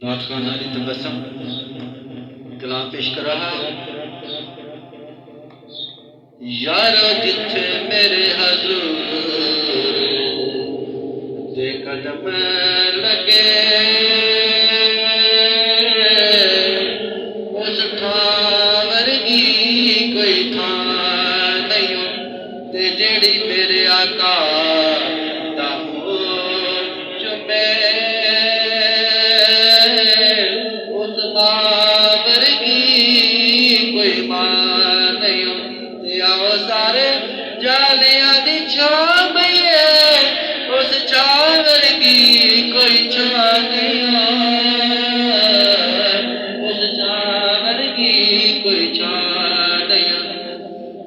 नात खाना की तबस्सुम कलाम पेश कर रहा है। यारो जिथे मेरे हजूर दे कदम लगे उस थां वर्गी कोई थां नहीं ते जेड़ी मेरे आका दा मुंह चुमे उस मां वर्गी कोई मां नहीं ते आओ सारे जालियां दी छां बईए उस छां वर्गी कोई छां नहीं उस छां वर्गी कोई छां नहीं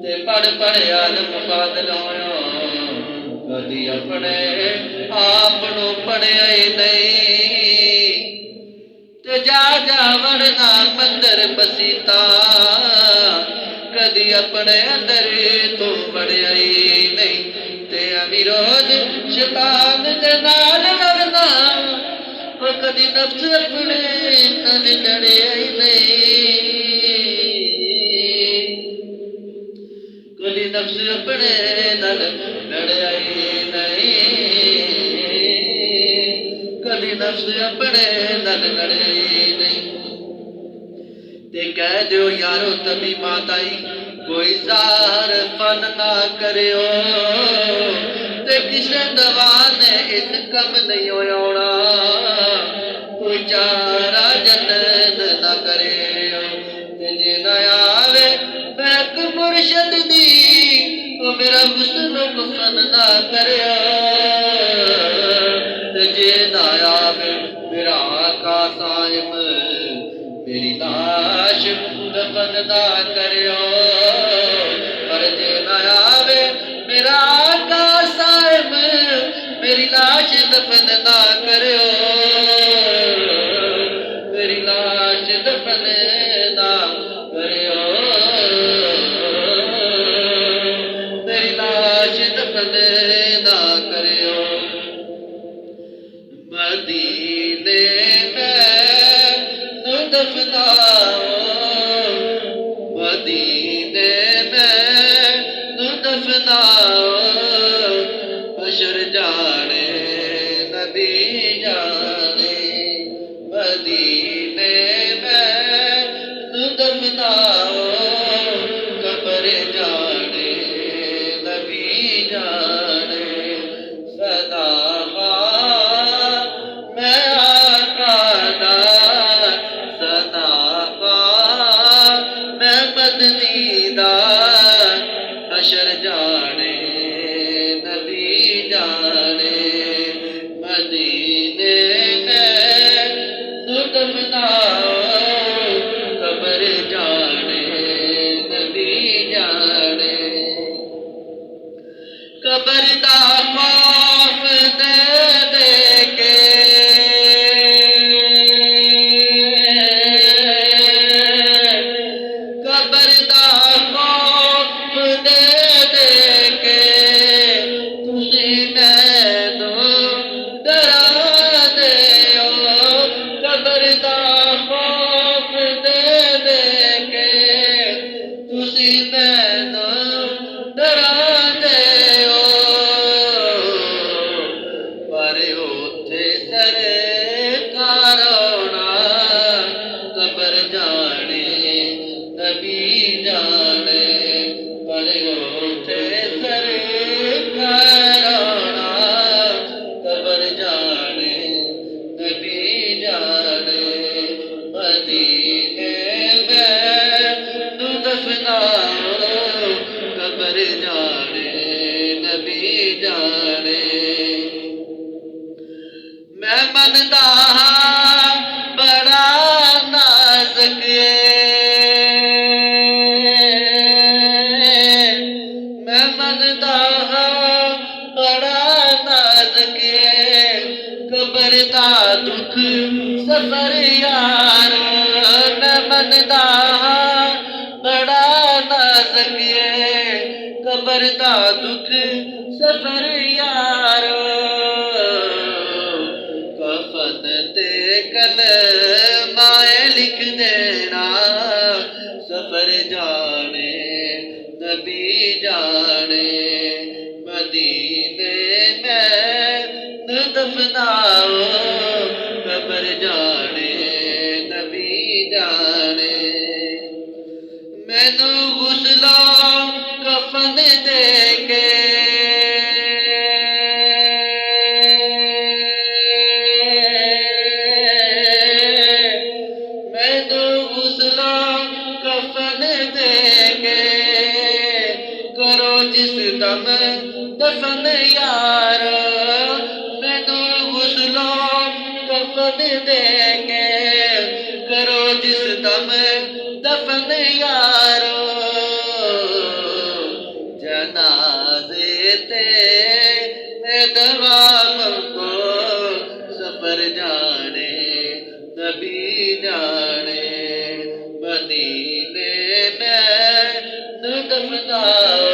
ते पढ़ पढ़ आलम फादल होयो कदी अपने आप नू पढ़िया ही नहीं ते जा जा वड़ना मंदिर मसीता कदी अपने अंदर तू वड़िया ही नहीं ते अमी रोज शैतान दे नाल लड़ना वो कदी नफ्स अपने नाल लड़िया ही नहीं कदी नफ्स अपने नाल लड़िया ही नहीं कदी नफ्स अपने नाल लड़िया ही नहीं ते कह दो यारो तभी माताई कोई ज़ाहर फन ना करियो ते किसे दवा ने इस कम नहीं होना कोई चारा जतन ना करियो ते जे ना आवे बैक मुर्शद दी ओ मेरा हुस्न कफन ना करियो ते जे ना आवे मेरा आका साहिब मेरी लाश दफन ना करियो पर जे ना आवे मेरा आका साहिब मेरी लाश दफन ना करियो मेरी लाश दफन ना करियो मेरी लाश दफन ना करियो मदीने में दफनाओ मदीने में दफनाओ हशर जाने नबी जाने मदीने में दफनाओ कब्र जाने नबी जाने सदा मैं आका दा मदनी दा हशर जाने नबी जाने मदीने में दफनाओ कब्र जाने नबी जाने कब्र दा खौफ दे दे के मैं मनदा बड़ा नाज़ुक मैं मनदा बड़ा नाज़ुक कब्र दा दुख सफर यार मैं मनदा बड़ा नाज़ुक कब्र दा दुख सफर यार कफन ते कलमाए लिख देना सफर जाने नबी जाने मदीने में न दफनाओ कब्र जाने नबी जाने मैनू गुसला कफन दे के मैनू गुसला कफन दे के करो जिस दम दफन यार मैनू गुसला कफन दे के करो जिस दम दफन यारो जनाजे ते दवा मंगो सफर जाने नबी जाने मदीने में न दफनाओ